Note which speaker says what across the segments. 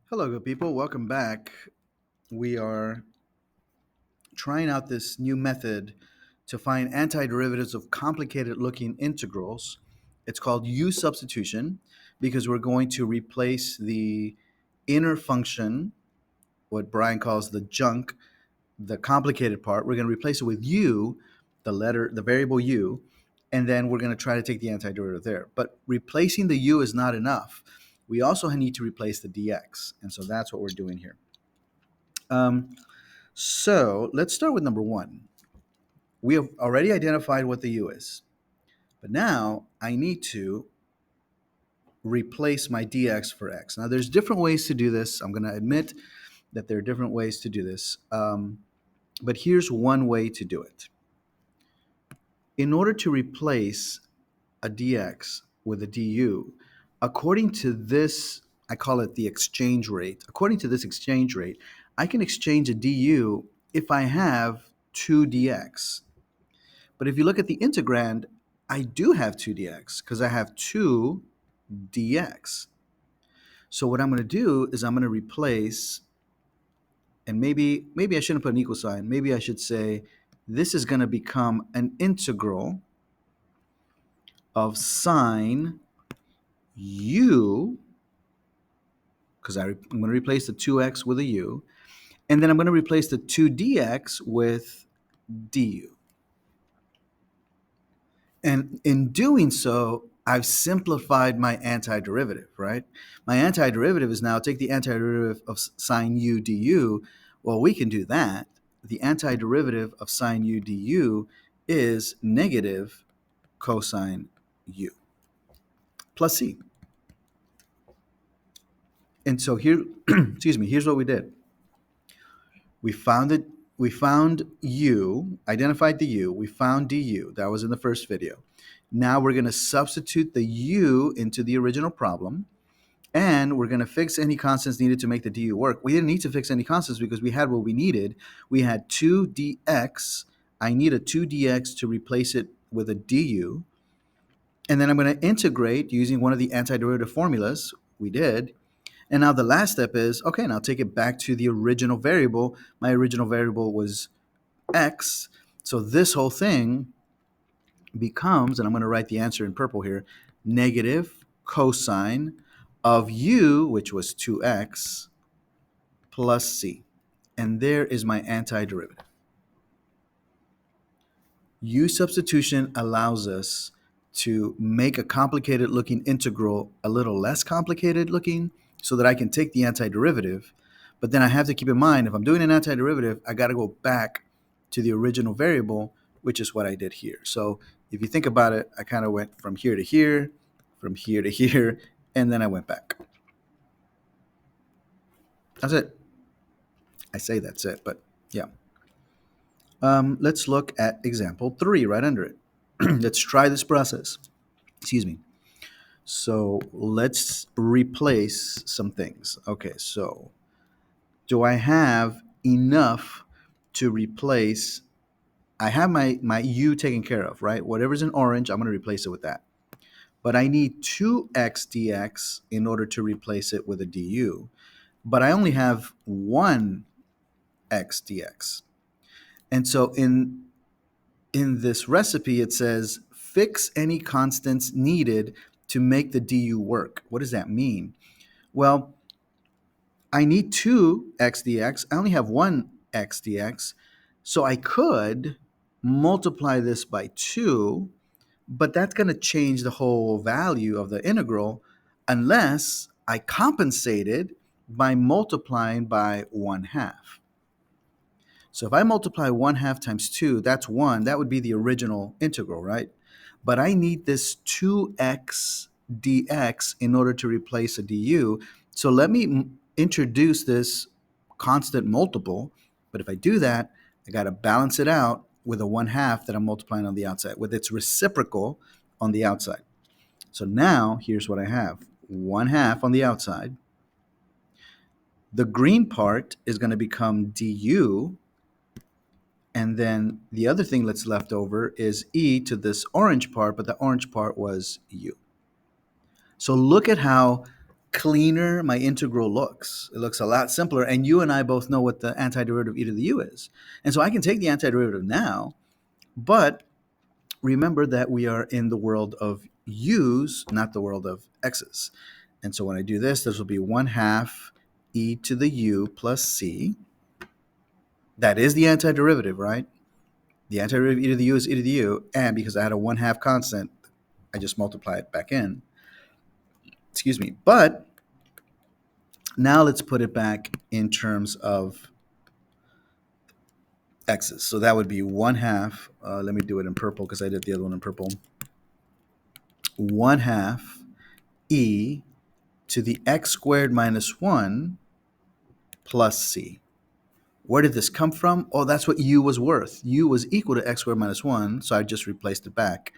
Speaker 1: Hello, good people. Welcome back. We are trying out this new method to find antiderivatives of complicated looking integrals. It's called U substitution because we're going to replace the inner function, what Brian calls the junk, the complicated part. We're going to replace it with U, the variable U, and then we're going to try to take the antiderivative there. But replacing the U is not enough. We also need to replace the dx. And so that's what we're doing here. So let's start with number one. We have already identified what the U is, but now I need to replace my dx for x. Now there's different ways to do this. I'm going to admit that there are different ways to do this, but here's one way to do it. In order to replace a dx with a du, according to this, I call it the exchange rate. According to this exchange rate, I can exchange a du if I have 2 dx. But if you look at the integrand, I do have 2 dx because I have 2 dx. So what I'm going to do is I'm going to replace, and maybe I shouldn't put an equal sign. Maybe I should say this is going to become an integral of sine u, because I'm going to replace the 2x with a u, and then I'm going to replace the 2 dx with du. And in doing so, I've simplified my antiderivative, right? My antiderivative is now take the antiderivative of sine u du. Well, we can do that. The antiderivative of sine u du is negative cosine u plus c. And so here, excuse me, here's what we did. We found u, identified the u, we found du. That was in the first video. Now we're going to substitute the u into the original problem, and we're going to fix any constants needed to make the du work. We didn't need to fix any constants because we had what we needed. We had 2 dx. I need a 2 dx to replace it with a du. And then I'm going to integrate using one of the antiderivative formulas. We did. And now the last step is, okay, now take it back to the original variable. My original variable was x. So this whole thing becomes, and I'm going to write the answer in purple here, negative cosine of u, which was 2x, plus c. And there is my antiderivative. U substitution allows us to make a complicated looking integral a little less complicated looking so that I can take the antiderivative. But then I have to keep in mind, if I'm doing an antiderivative, I got to go back to the original variable, which is what I did here. So if you think about it, I kind of went from here to here, from here to here, and then I went back. That's it. I say that's it, but yeah. Let's look at example 3 right under it. Let's try this process. Excuse me. So let's replace some things. Okay, so do I have enough to replace? I have my u taken care of, right? Whatever's in orange, I'm going to replace it with that. But I need 2x dx in order to replace it with a du. But I only have 1x dx. And so in this recipe, it says fix any constants needed to make the du work. What does that mean? Well, I need 2x dx. I only have 1x dx. So I could multiply this by 2, but that's going to change the whole value of the integral unless I compensated by multiplying by 1/2. So if I multiply 1/2 times 2, that's 1. That would be the original integral, right? But I need this 2x dx in order to replace a du. So let me introduce this constant multiple. But if I do that, I got to balance it out with a 1/2 that I'm multiplying on the outside, with its reciprocal on the outside. So now here's what I have. 1/2 on the outside. The green part is going to become du. And then the other thing that's left over is e to this orange part, but the orange part was u. So look at how cleaner my integral looks. It looks a lot simpler. And you and I both know what the antiderivative of e to the u is. And so I can take the antiderivative now, but remember that we are in the world of u's, not the world of x's. And so when I do this, this will be 1 half e to the u plus c. That is the antiderivative, right? The antiderivative of e to the u is e to the u. And because I had a 1 half constant, I just multiply it back in. Excuse me. But now let's put it back in terms of x's. So that would be 1 half. Let me do it in purple because I did the other one in purple. 1 half e to the x squared minus 1 plus c. Where did this come from? Oh, that's what u was worth. U was equal to x squared minus 1, so I just replaced it back,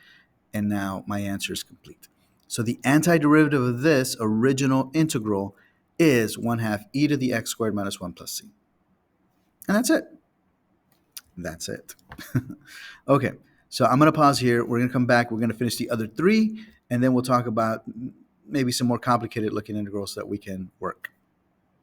Speaker 1: and now my answer is complete. So the antiderivative of this original integral is 1 half e to the x squared minus 1 plus c. And that's it. That's it. Okay, so I'm going to pause here. We're going to come back. We're going to finish the other three, and then we'll talk about maybe some more complicated looking integrals that we can work.